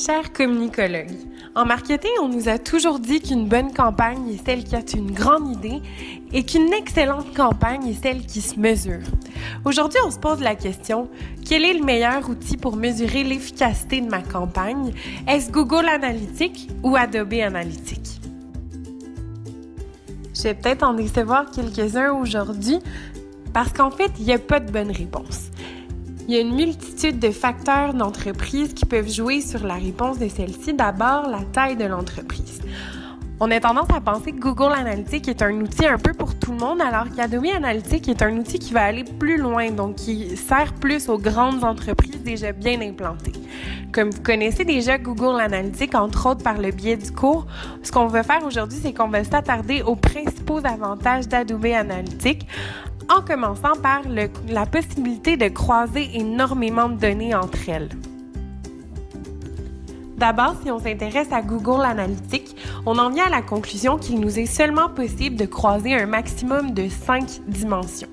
Chers communicologues, en marketing, on nous a toujours dit qu'une bonne campagne est celle qui a une grande idée et qu'une excellente campagne est celle qui se mesure. Aujourd'hui, on se pose la question, quel est le meilleur outil pour mesurer l'efficacité de ma campagne? Est-ce Google Analytics ou Adobe Analytics? Je vais peut-être en décevoir quelques-uns aujourd'hui parce qu'en fait, il n'y a pas de bonne réponse. Il y a une multitude de facteurs d'entreprise qui peuvent jouer sur la réponse de celle-ci. D'abord, la taille de l'entreprise. On a tendance à penser que Google Analytics est un outil un peu pour tout le monde, alors qu'Adobe Analytics est un outil qui va aller plus loin, donc qui sert plus aux grandes entreprises déjà bien implantées. Comme vous connaissez déjà Google Analytics, entre autres par le biais du cours, ce qu'on va faire aujourd'hui, c'est qu'on va s'attarder aux principaux avantages d'Adobe Analytics, en commençant par la possibilité de croiser énormément de données entre elles. D'abord, si on s'intéresse à Google Analytics, on en vient à la conclusion qu'il nous est seulement possible de croiser un maximum de 5 dimensions.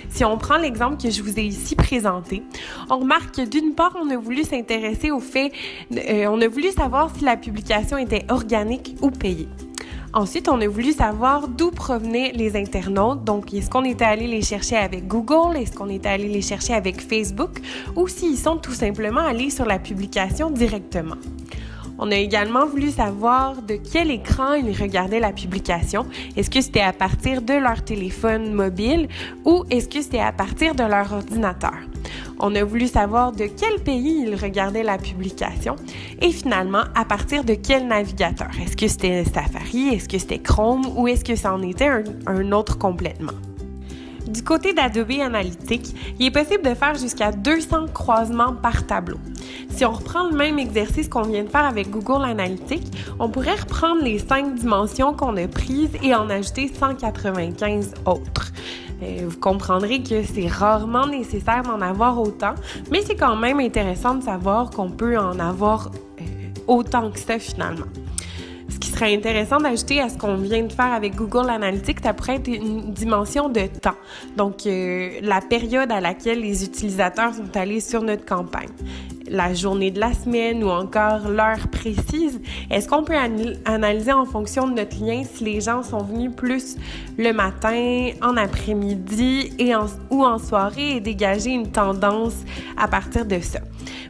Si on prend l'exemple que je vous ai ici présenté, on remarque que d'une part, on a voulu s'intéresser au fait, on a voulu savoir si la publication était organique ou payée. Ensuite, on a voulu savoir d'où provenaient les internautes. Donc, est-ce qu'on était allé les chercher avec Google? Est-ce qu'on était allé les chercher avec Facebook? Ou s'ils sont tout simplement allés sur la publication directement. On a également voulu savoir de quel écran ils regardaient la publication. Est-ce que c'était à partir de leur téléphone mobile ou est-ce que c'était à partir de leur ordinateur? On a voulu savoir de quel pays ils regardaient la publication et finalement, à partir de quel navigateur. Est-ce que c'était Safari, est-ce que c'était Chrome ou est-ce que ça en était un autre complètement? Du côté d'Adobe Analytics, il est possible de faire jusqu'à 200 croisements par tableau. Si on reprend le même exercice qu'on vient de faire avec Google Analytics, on pourrait reprendre les 5 dimensions qu'on a prises et en ajouter 195 autres. Vous comprendrez que c'est rarement nécessaire d'en avoir autant, mais c'est quand même intéressant de savoir qu'on peut en avoir autant que ça finalement. Ce qui serait intéressant d'ajouter à ce qu'on vient de faire avec Google Analytics, ça pourrait être une dimension de temps. Donc, la période à laquelle les utilisateurs sont allés sur notre campagne. La journée de la semaine ou encore l'heure précise. Est-ce qu'on peut analyser en fonction de notre lien si les gens sont venus plus le matin, en après-midi ou en soirée et dégager une tendance à partir de ça?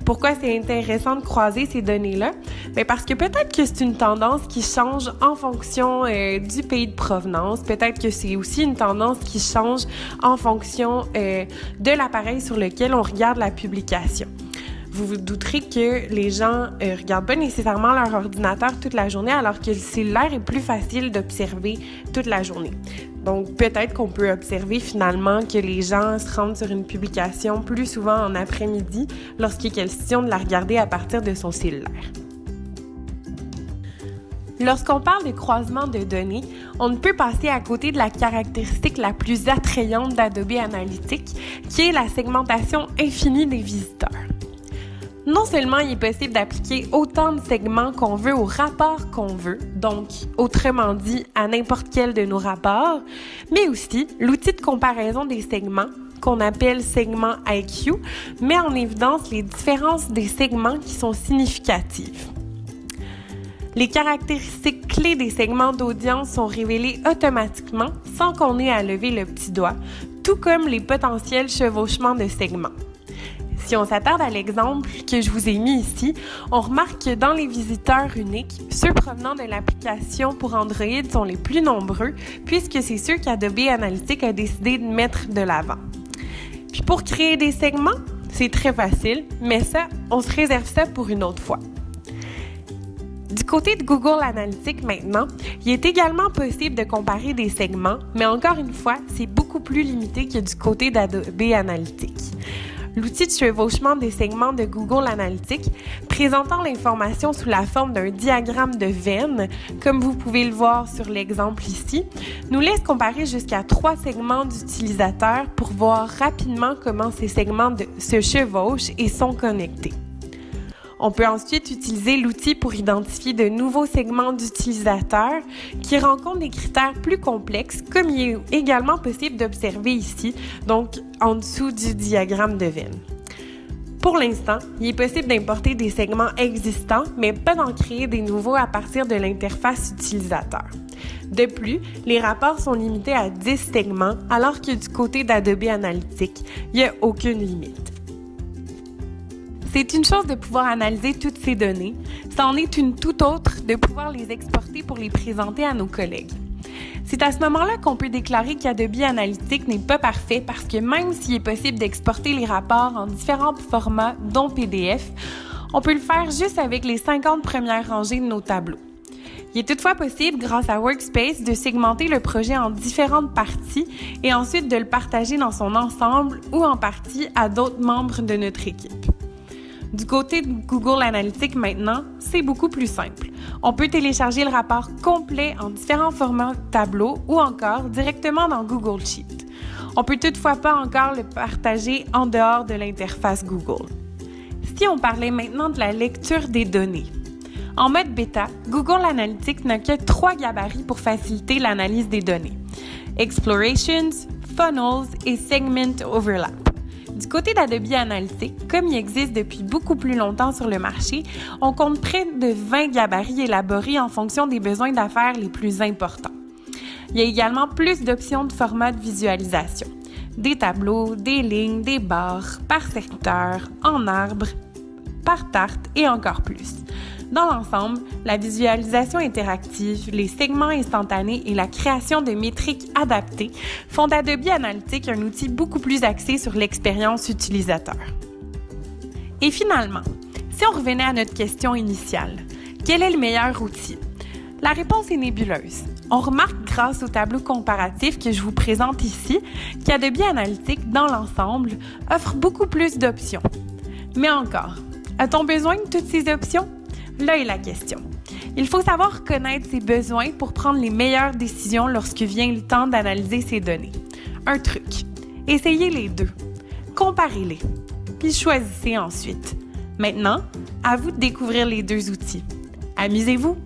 Pourquoi c'est intéressant de croiser ces données-là? Bien parce que peut-être que c'est une tendance qui change en fonction du pays de provenance. Peut-être que c'est aussi une tendance qui change en fonction de l'appareil sur lequel on regarde la publication. Vous vous douterez que les gens regardent pas nécessairement leur ordinateur toute la journée, alors que le cellulaire est plus facile d'observer toute la journée. Donc, peut-être qu'on peut observer finalement que les gens se rendent sur une publication plus souvent en après-midi lorsqu'il est question de la regarder à partir de son cellulaire. Lorsqu'on parle de croisement de données, on ne peut passer à côté de la caractéristique la plus attrayante d'Adobe Analytics, qui est la segmentation infinie des visiteurs. Non seulement il est possible d'appliquer autant de segments qu'on veut au rapport qu'on veut, donc autrement dit à n'importe quel de nos rapports, mais aussi l'outil de comparaison des segments, qu'on appelle segment IQ, met en évidence les différences des segments qui sont significatives. Les caractéristiques clés des segments d'audience sont révélées automatiquement sans qu'on ait à lever le petit doigt, tout comme les potentiels chevauchements de segments. Si on s'attarde à l'exemple que je vous ai mis ici, on remarque que dans les visiteurs uniques, ceux provenant de l'application pour Android sont les plus nombreux puisque c'est ceux qu'Adobe Analytics a décidé de mettre de l'avant. Puis pour créer des segments, c'est très facile, mais ça, on se réserve ça pour une autre fois. Du côté de Google Analytics maintenant, il est également possible de comparer des segments, mais encore une fois, c'est beaucoup plus limité que du côté d'Adobe Analytics. L'outil de chevauchement des segments de Google Analytics, présentant l'information sous la forme d'un diagramme de veine, comme vous pouvez le voir sur l'exemple ici, nous laisse comparer jusqu'à 3 segments d'utilisateurs pour voir rapidement comment ces segments se chevauchent et sont connectés. On peut ensuite utiliser l'outil pour identifier de nouveaux segments d'utilisateurs qui rencontrent des critères plus complexes, comme il est également possible d'observer ici, donc en dessous du diagramme de Venn. Pour l'instant, il est possible d'importer des segments existants, mais pas d'en créer des nouveaux à partir de l'interface utilisateur. De plus, les rapports sont limités à 10 segments, alors que du côté d'Adobe Analytics, il n'y a aucune limite. C'est une chose de pouvoir analyser toutes ces données, c'en est une toute autre de pouvoir les exporter pour les présenter à nos collègues. C'est à ce moment-là qu'on peut déclarer qu'Adobe Analytics n'est pas parfait parce que même s'il est possible d'exporter les rapports en différents formats, dont PDF, on peut le faire juste avec les 50 premières rangées de nos tableaux. Il est toutefois possible, grâce à Workspace, de segmenter le projet en différentes parties et ensuite de le partager dans son ensemble ou en partie à d'autres membres de notre équipe. Du côté de Google Analytics maintenant, c'est beaucoup plus simple. On peut télécharger le rapport complet en différents formats tableaux ou encore directement dans Google Sheet. On peut toutefois pas encore le partager en dehors de l'interface Google. Si on parlait maintenant de la lecture des données. En mode bêta, Google Analytics n'a que 3 gabarits pour faciliter l'analyse des données. Explorations, Funnels et Segment Overlap. Du côté d'Adobe Analytics, comme il existe depuis beaucoup plus longtemps sur le marché, on compte près de 20 gabarits élaborés en fonction des besoins d'affaires les plus importants. Il y a également plus d'options de format de visualisation. Des tableaux, des lignes, des barres, par secteur, en arbre, par tarte et encore plus. Dans l'ensemble, la visualisation interactive, les segments instantanés et la création de métriques adaptées font d'Adobe Analytics un outil beaucoup plus axé sur l'expérience utilisateur. Et finalement, si on revenait à notre question initiale, quel est le meilleur outil? La réponse est nébuleuse. On remarque grâce au tableau comparatif que je vous présente ici qu'Adobe Analytics, dans l'ensemble, offre beaucoup plus d'options. Mais encore, a-t-on besoin de toutes ces options? Là est la question. Il faut savoir connaître ses besoins pour prendre les meilleures décisions lorsque vient le temps d'analyser ces données. Un truc, essayez les deux, comparez-les, puis choisissez ensuite. Maintenant, à vous de découvrir les deux outils. Amusez-vous!